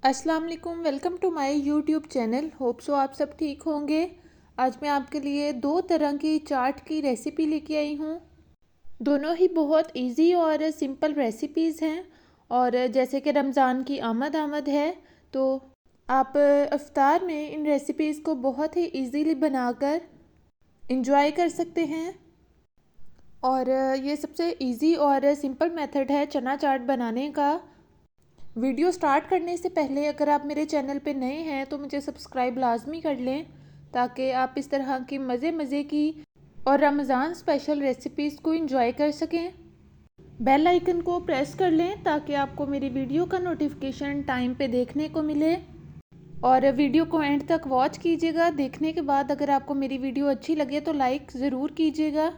अस्सलाम वालेकुम, welcome to my YouTube channel. Hope so आप सब ठीक होंगे। आज मैं आपके लिए दो तरह की चाट की रेसिपी लेके आई हूँ। दोनों ही बहुत इजी और सिंपल रेसिपीज़ हैं। और जैसे कि रमज़ान की आमद आमद है, तो आप इफ्तार में इन रेसिपीज़ को बहुत ही इजीली बनाकर इंजॉय कर सकते हैं। और ये सबसे इजी और सिंपल मेथड है चना चाट बनाने का। वीडियो स्टार्ट करने से पहले अगर आप मेरे चैनल पे नए हैं तो मुझे सब्सक्राइब लाजमी कर लें, ताकि आप इस तरह की मज़े की और रमज़ान स्पेशल रेसिपीज़ को एंजॉय कर सकें। बेल आइकन को प्रेस कर लें ताकि आपको मेरी वीडियो का नोटिफिकेशन टाइम पे देखने को मिले। और वीडियो को एंड तक वॉच कीजिएगा। देखने के बाद अगर आपको मेरी वीडियो अच्छी लगे तो लाइक ज़रूर कीजिएगा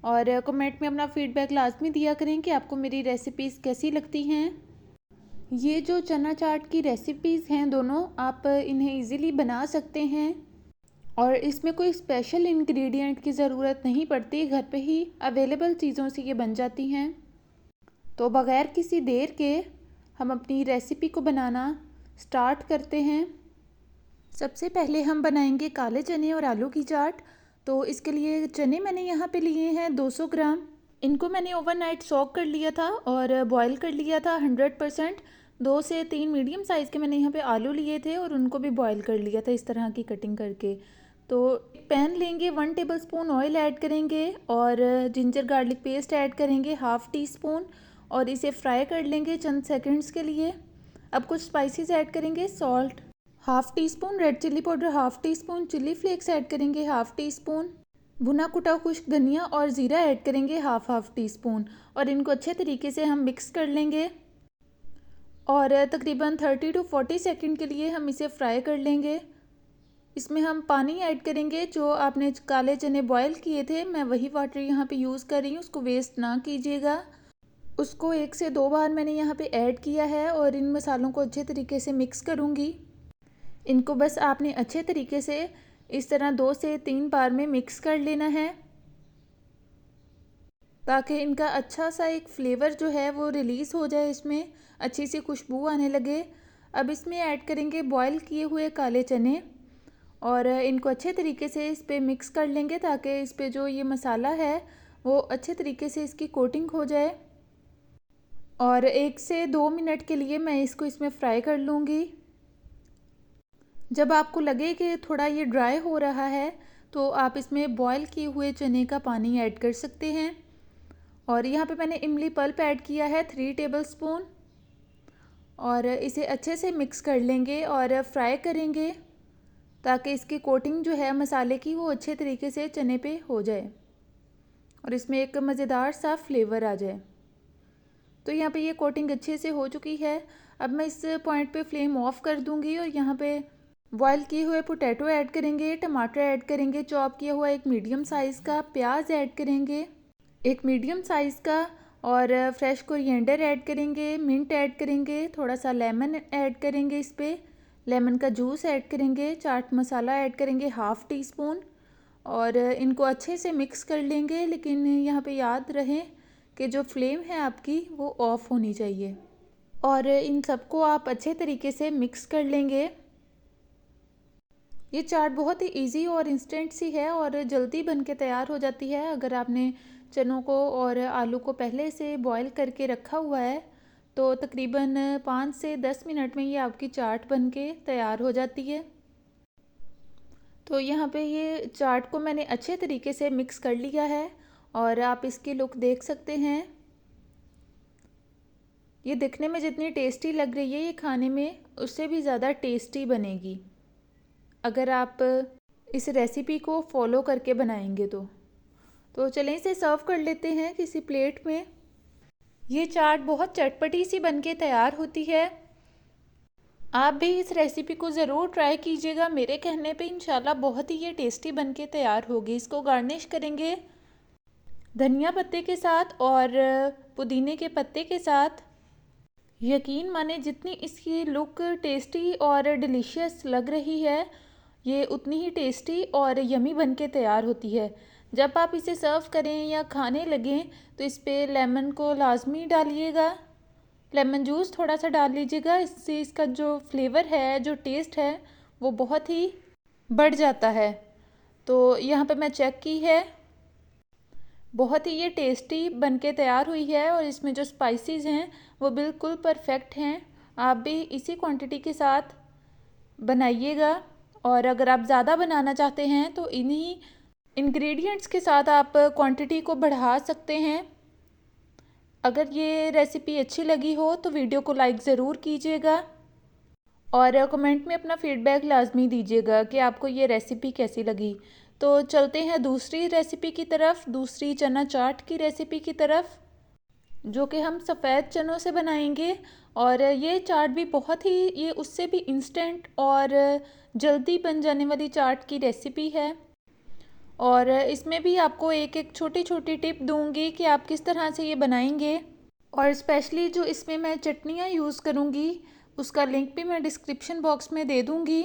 और कमेंट में अपना फ़ीडबैक लाजमी दिया करें कि आपको मेरी रेसिपीज़ कैसी लगती हैं। ये जो चना चाट की रेसिपीज़ हैं दोनों, आप इन्हें इजीली बना सकते हैं और इसमें कोई स्पेशल इंग्रेडिएंट की ज़रूरत नहीं पड़ती। घर पे ही अवेलेबल चीज़ों से ये बन जाती हैं। तो बग़ैर किसी देर के हम अपनी रेसिपी को बनाना स्टार्ट करते हैं। सबसे पहले हम बनाएंगे काले चने और आलू की चाट। तो इसके लिए चने मैंने यहाँ पे लिए हैं 200 ग्राम। इनको मैंने ओवरनाइट सॉक कर लिया था और बॉईल कर लिया था 100%। 2 से 3 मीडियम साइज़ के मैंने यहाँ पे आलू लिए थे और उनको भी बॉईल कर लिया था इस तरह की कटिंग करके। तो एक पैन लेंगे, 1 टेबलस्पून ऑयल ऐड करेंगे और जिंजर गार्लिक पेस्ट ऐड करेंगे 1/2 टीस्पून और इसे फ्राई कर लेंगे चंद सेकंड्स के लिए। अब कुछ स्पाइसेस ऐड करेंगे। Salt 1/2 teaspoon, red chilli powder 1/2 teaspoon, chilli flakes add करेंगे 1/2 टीस्पून, भुना कुटा खुश्क धनिया और ज़ीरा ऐड करेंगे 1/2 टीस्पून और इनको अच्छे तरीके से हम मिक्स कर लेंगे और तकरीबन 30 to 40 सेकंड के लिए हम इसे फ्राई कर लेंगे। इसमें हम पानी ऐड करेंगे। जो आपने काले चने बॉयल किए थे, मैं वही वाटर यहाँ पे यूज़ कर रही हूँ, उसको वेस्ट ना कीजिएगा। उसको 1 से 2 बार मैंने यहाँ पे ऐड किया है और इन मसालों को अच्छे तरीके से मिक्स करूँगी। इनको बस आपने अच्छे तरीके से इस तरह 2 से 3 बार में मिक्स कर लेना है, ताकि इनका अच्छा सा एक फ्लेवर जो है वो रिलीज़ हो जाए, इसमें अच्छी सी खुशबू आने लगे। अब इसमें ऐड करेंगे बॉईल किए हुए काले चने और इनको अच्छे तरीके से इस पे मिक्स कर लेंगे, ताकि इस पे जो ये मसाला है वो अच्छे तरीके से इसकी कोटिंग हो जाए। और 1 से 2 मिनट के लिए मैं इसको इसमें फ्राई कर लूँगी। जब आपको लगे कि थोड़ा ये ड्राई हो रहा है तो आप इसमें बॉईल किए हुए चने का पानी ऐड कर सकते हैं। और यहाँ पे मैंने इमली पल्प ऐड किया है 3 टेबलस्पून और इसे अच्छे से मिक्स कर लेंगे और फ्राई करेंगे, ताकि इसकी कोटिंग जो है मसाले की वो अच्छे तरीके से चने पे हो जाए और इसमें एक मज़ेदार सा फ्लेवर आ जाए। तो यहाँ पे ये कोटिंग अच्छे से हो चुकी है। अब मैं इस पॉइंट पे फ्लेम ऑफ कर दूँगी और यहाँ पे बॉयल किए हुए पोटैटो ऐड करेंगे, टमाटर ऐड करेंगे, चॉप किया हुआ एक मीडियम साइज़ का प्याज ऐड करेंगे, एक मीडियम साइज़ का, और फ्रेश कोरिएंडर ऐड करेंगे, मिंट ऐड करेंगे, थोड़ा सा लेमन ऐड करेंगे, इस पर लेमन का जूस ऐड करेंगे, चाट मसाला ऐड करेंगे 1/2 टीस्पून और इनको अच्छे से मिक्स कर लेंगे। लेकिन यहाँ पे याद रहे कि जो फ्लेम है आपकी वो ऑफ़ होनी चाहिए और इन सबको आप अच्छे तरीके से मिक्स कर लेंगे। ये चाट बहुत ही इजी और इंस्टेंट सी है और जल्दी बन के तैयार हो जाती है। अगर आपने चनों को और आलू को पहले से बॉईल करके रखा हुआ है तो तकरीबन 5 से 10 मिनट में ये आपकी चाट बन के तैयार हो जाती है। तो यहाँ पे ये चाट को मैंने अच्छे तरीके से मिक्स कर लिया है और आप इसकी लुक देख सकते हैं। ये दिखने में जितनी टेस्टी लग रही है, ये खाने में उससे भी ज़्यादा टेस्टी बनेगी अगर आप इस रेसिपी को फॉलो करके बनाएंगे तो चलें इसे सर्व कर लेते हैं किसी प्लेट में। ये चाट बहुत चटपटी सी बनके तैयार होती है। आप भी इस रेसिपी को ज़रूर ट्राई कीजिएगा। मेरे कहने पे इंशाल्लाह बहुत ही ये टेस्टी बनके तैयार होगी। इसको गार्निश करेंगे धनिया पत्ते के साथ और पुदीने के पत्ते के साथ। यकीन माने जितनी इसकी लुक टेस्टी और डिलीशियस लग रही है, ये उतनी ही टेस्टी और यमी बन के तैयार होती है। जब आप इसे सर्व करें या खाने लगें तो इस पर लेमन को लाजमी डालिएगा, लेमन जूस थोड़ा सा डाल लीजिएगा, इससे इसका जो फ्लेवर है, जो टेस्ट है, वो बहुत ही बढ़ जाता है। तो यहाँ पे मैं चेक की है, बहुत ही ये टेस्टी बनके तैयार हुई है और इसमें जो स्पाइसेस हैं वो बिल्कुल परफेक्ट हैं। आप भी इसी क्वांटिटी के साथ बनाइएगा, और अगर आप ज़्यादा बनाना चाहते हैं तो इन्हीं इंग्रेडिएंट्स के साथ आप क्वांटिटी को बढ़ा सकते हैं। अगर ये रेसिपी अच्छी लगी हो तो वीडियो को लाइक ज़रूर कीजिएगा और कमेंट में अपना फीडबैक लाजमी दीजिएगा कि आपको ये रेसिपी कैसी लगी। तो चलते हैं दूसरी रेसिपी की तरफ, दूसरी चना चाट की रेसिपी की तरफ, जो कि हम सफ़ेद चनों से बनाएंगे। और ये चाट भी बहुत ही, ये उससे भी इंस्टेंट और जल्दी बन जाने वाली चाट की रेसिपी है। और इसमें भी आपको एक एक छोटी छोटी टिप दूंगी कि आप किस तरह से ये बनाएंगे। और स्पेशली जो इसमें मैं चटनियाँ यूज़ करूँगी उसका लिंक भी मैं डिस्क्रिप्शन बॉक्स में दे दूँगी।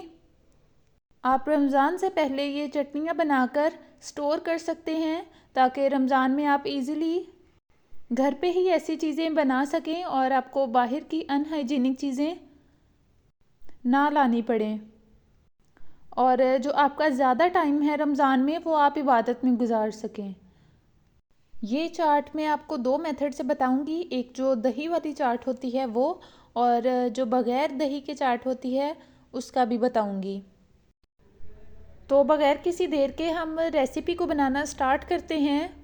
आप रमज़ान से पहले ये चटनियाँ बनाकर स्टोर कर सकते हैं ताकि रमज़ान में आप इजीली घर पे ही ऐसी चीज़ें बना सकें और आपको बाहर की अनहाइजीनिक चीज़ें ना लानी पड़ें। और जो आपका ज़्यादा टाइम है रमज़ान में वो आप इबादत में गुजार सकें। ये चाट मैं आपको दो मेथड से बताऊंगी, एक जो दही वाली चाट होती है वो, और जो बग़ैर दही के चाट होती है उसका भी बताऊंगी। तो बग़ैर किसी देर के हम रेसिपी को बनाना स्टार्ट करते हैं।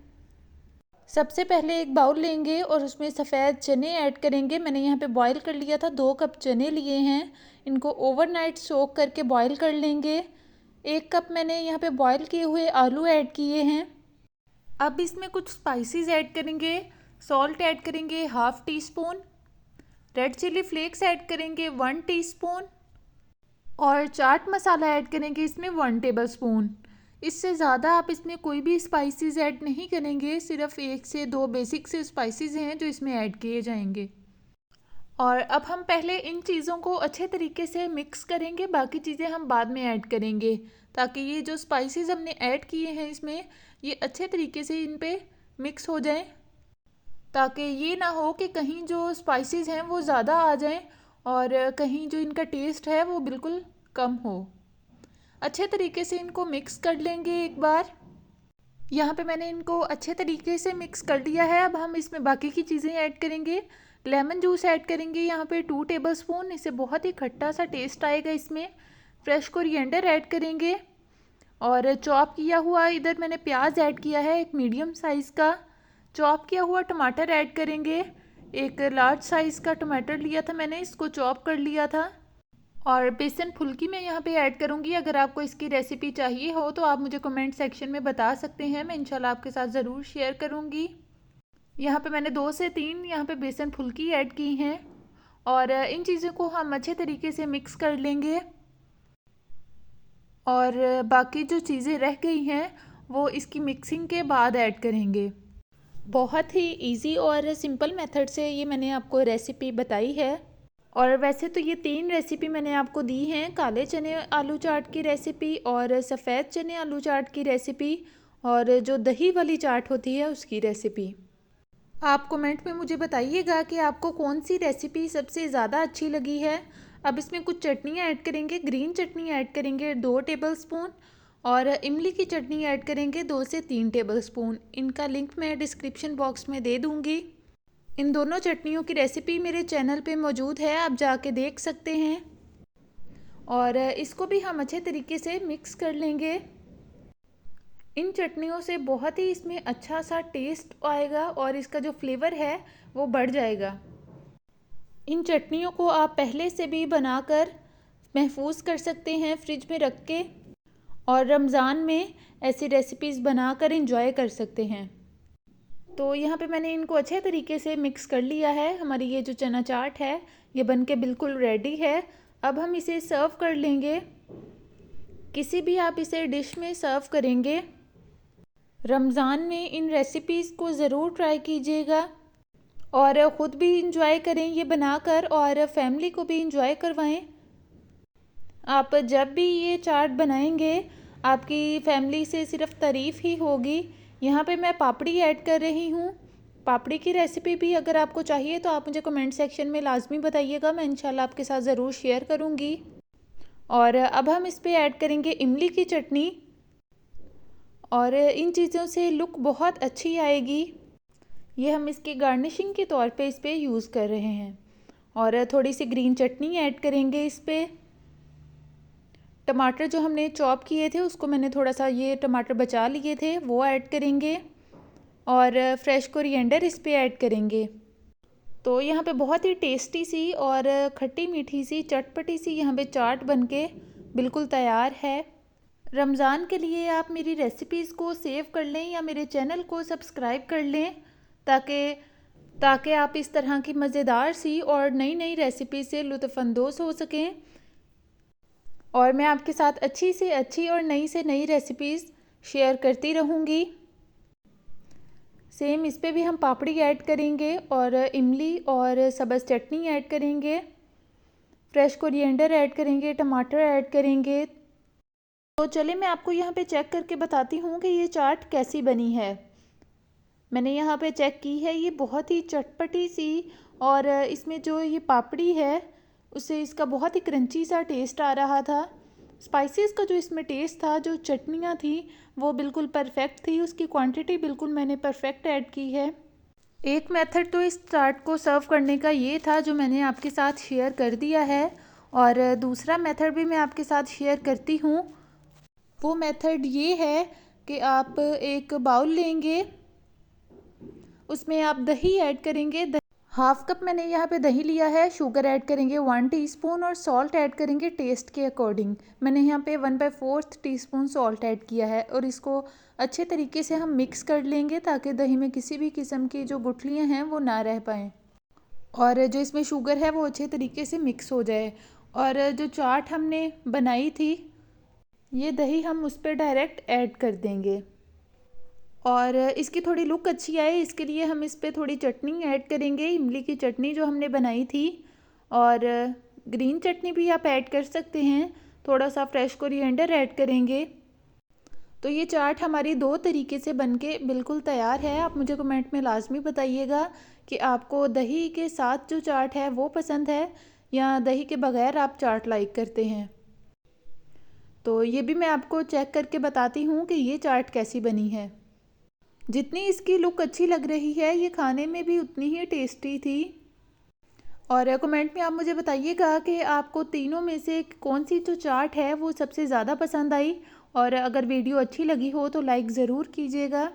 सबसे पहले एक बाउल लेंगे और उसमें सफ़ेद चने ऐड करेंगे। मैंने यहाँ पे बॉईल कर लिया था, 2 कप चने लिए हैं, इनको ओवरनाइट सोक करके बॉईल कर लेंगे। 1 कप मैंने यहाँ पे बॉईल किए हुए आलू ऐड किए हैं। अब इसमें कुछ स्पाइसेस ऐड करेंगे। सॉल्ट ऐड करेंगे 1/2 teaspoon, red chilli flakes add करेंगे 1 टीस्पून, और चाट मसाला ऐड करेंगे इसमें 1 टेबलस्पून। इससे ज़्यादा आप इसमें कोई भी स्पाइसेस ऐड नहीं करेंगे, सिर्फ 1 से 2 बेसिक से स्पाइसेस हैं जो इसमें ऐड किए जाएंगे। और अब हम पहले इन चीज़ों को अच्छे तरीके से मिक्स करेंगे, बाकी चीज़ें हम बाद में ऐड करेंगे, ताकि ये जो स्पाइसेस हमने ऐड किए हैं इसमें ये अच्छे तरीके से इन पे मिक्स हो जाएं, ताकि ये ना हो कि कहीं जो स्पाइसेस हैं वो ज़्यादा आ जाएं और कहीं जो इनका टेस्ट है वो बिल्कुल कम हो। अच्छे तरीके से इनको मिक्स कर लेंगे एक बार। यहाँ पे मैंने इनको अच्छे तरीके से मिक्स कर लिया है। अब हम इसमें बाकी की चीज़ें ऐड करेंगे। लेमन जूस ऐड करेंगे यहाँ पे 2 टेबलस्पून, इससे बहुत ही खट्टा सा टेस्ट आएगा इसमें। फ्रेश कोरिएंडर ऐड करेंगे और चॉप किया हुआ इधर मैंने प्याज ऐड किया है, एक मीडियम साइज़ का। चॉप किया हुआ टमाटर ऐड करेंगे, एक लार्ज साइज़ का टमाटर लिया था मैंने, इसको चॉप कर लिया था। और बेसन फुल्की मैं यहाँ पे ऐड करूँगी। अगर आपको इसकी रेसिपी चाहिए हो तो आप मुझे कमेंट सेक्शन में बता सकते हैं, मैं इंशाल्लाह आपके साथ ज़रूर शेयर करूँगी। यहाँ पे मैंने 2 से 3 यहाँ पे बेसन फुल्की ऐड की हैं और इन चीज़ों को हम अच्छे तरीके से मिक्स कर लेंगे। और बाकी जो चीज़ें रह गई हैं वो इसकी मिक्सिंग के बाद ऐड करेंगे। बहुत ही इजी और सिंपल मेथड से ये मैंने आपको रेसिपी बताई है। और वैसे तो ये 3 रेसिपी मैंने आपको दी हैं, काले चने आलू चाट की रेसिपी और सफ़ेद चने आलू चाट की रेसिपी और जो दही वाली चाट होती है उसकी रेसिपी। आप कमेंट में मुझे बताइएगा कि आपको कौन सी रेसिपी सबसे ज़्यादा अच्छी लगी है। अब इसमें कुछ चटनियाँ ऐड करेंगे। ग्रीन चटनी ऐड करेंगे 2 टेबलस्पून और इमली की चटनी ऐड करेंगे 2 से 3 टेबलस्पून। इनका लिंक मैं डिस्क्रिप्शन बॉक्स में दे दूँगी। इन दोनों चटनियों की रेसिपी मेरे चैनल पे मौजूद है, आप जाके देख सकते हैं। और इसको भी हम अच्छे तरीके से मिक्स कर लेंगे। इन चटनियों से बहुत ही इसमें अच्छा सा टेस्ट आएगा और इसका जो फ्लेवर है वो बढ़ जाएगा। इन चटनियों को आप पहले से भी बनाकर महफूज कर सकते हैं फ्रिज में रख के, और रमज़ान में ऐसी रेसिपीज़ बनाकर इंजॉय कर सकते हैं। तो यहाँ पे मैंने इनको अच्छे तरीके से मिक्स कर लिया है। हमारी ये जो चना चाट है ये बनके बिल्कुल रेडी है। अब हम इसे सर्व कर लेंगे। किसी भी आप इसे डिश में सर्व करेंगे। रमज़ान में इन रेसिपीज़ को ज़रूर ट्राई कीजिएगा और ख़ुद भी इंजॉय करें ये बनाकर और फैमिली को भी इंजॉय करवाएं। आप जब भी ये चाट बनाएंगे आपकी फैमिली से सिर्फ तारीफ़ ही होगी। यहाँ पे मैं पापड़ी ऐड कर रही हूँ पापड़ी की रेसिपी भी अगर आपको चाहिए तो आप मुझे कमेंट सेक्शन में लाजमी बताइएगा, मैं इंशाल्लाह आपके साथ ज़रूर शेयर करूँगी। और अब हम इस पे ऐड करेंगे इमली की चटनी, और इन चीज़ों से लुक बहुत अच्छी आएगी। ये हम इसकी गार्निशिंग के तौर पे इस पे यूज़ कर रहे हैं। और थोड़ी सी ग्रीन चटनी ऐड करेंगे इस पे। टमाटर जो हमने चॉप किए थे उसको मैंने थोड़ा सा, ये टमाटर बचा लिए थे, वो ऐड करेंगे। और फ्रेश कोरिएंडर इस पे ऐड करेंगे। तो यहाँ पे बहुत ही टेस्टी सी और खट्टी मीठी सी चटपटी सी यहाँ पे चाट बनके बिल्कुल तैयार है। रमज़ान के लिए आप मेरी रेसिपीज़ को सेव कर लें या मेरे चैनल को सब्सक्राइब कर लें, ताकि आप इस तरह की मज़ेदार सी और नई नई रेसिपी से लुत्फ़अंदोज़ हो सकें। और मैं आपके साथ अच्छी से अच्छी और नई से नई रेसिपीज़ शेयर करती रहूँगी। सेम इस पे भी हम पापड़ी ऐड करेंगे और इमली और सब्ज़ चटनी ऐड करेंगे, फ्रेश कोरिएंडर ऐड करेंगे, टमाटर ऐड करेंगे। तो चलिए मैं आपको यहाँ पे चेक करके बताती हूँ कि ये चाट कैसी बनी है। मैंने यहाँ पे चेक की है, ये बहुत ही चटपटी सी, और इसमें जो ये पापड़ी है उससे इसका बहुत ही क्रंची सा टेस्ट आ रहा था। स्पाइसेस का जो इसमें टेस्ट था, जो चटनियाँ थी वो बिल्कुल परफेक्ट थी, उसकी क्वांटिटी बिल्कुल मैंने परफेक्ट ऐड की है। एक मेथड तो इस चाट को सर्व करने का ये था जो मैंने आपके साथ शेयर कर दिया है, और दूसरा मेथड भी मैं आपके साथ शेयर करती हूँ। वो मेथड ये है कि आप एक बाउल लेंगे, उसमें आप दही ऐड करेंगे। हाफ कप मैंने यहाँ पे दही लिया है। शुगर ऐड करेंगे 1 टीस्पून, और सॉल्ट ऐड करेंगे टेस्ट के अकॉर्डिंग। मैंने यहाँ पे 1/4 टीस्पून सॉल्ट ऐड किया है, और इसको अच्छे तरीके से हम मिक्स कर लेंगे ताकि दही में किसी भी किस्म की जो गुठलियाँ हैं वो ना रह पाएँ, और जो इसमें शुगर है वो अच्छे तरीके से मिक्स हो जाए। और जो चाट हमने बनाई थी, ये दही हम उस पर डायरेक्ट ऐड कर देंगे, और इसकी थोड़ी लुक अच्छी आए इसके लिए हम इस पे थोड़ी चटनी ऐड करेंगे, इमली की चटनी जो हमने बनाई थी। और ग्रीन चटनी भी आप ऐड कर सकते हैं, थोड़ा सा फ्रेश कोरिएंडर ऐड करेंगे। तो ये चाट हमारी 2 तरीके से बनके बिल्कुल तैयार है। आप मुझे कमेंट में लाजमी बताइएगा कि आपको दही के साथ जो चाट है वो पसंद है, या दही के बग़ैर आप चाट लाइक करते हैं। तो ये भी मैं आपको चेक करके बताती हूँ कि ये चाट कैसी बनी है। जितनी इसकी लुक अच्छी लग रही है, ये खाने में भी उतनी ही टेस्टी थी। और कमेंट में आप मुझे बताइएगा कि आपको तीनों में से कौन सी जो चाट है वो सबसे ज़्यादा पसंद आई, और अगर वीडियो अच्छी लगी हो तो लाइक ज़रूर कीजिएगा,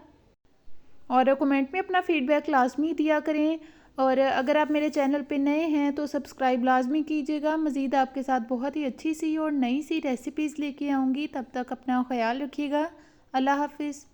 और कमेंट में अपना फ़ीडबैक लाजमी दिया करें। और अगर आप मेरे चैनल पे नए हैं तो सब्सक्राइब लाजमी कीजिएगा। मज़ीद आपके साथ बहुत ही अच्छी सी और नई सी रेसिपीज़ लेके आऊँगी। तब तक अपना ख्याल रखिएगा। अल्लाह हाफिज़।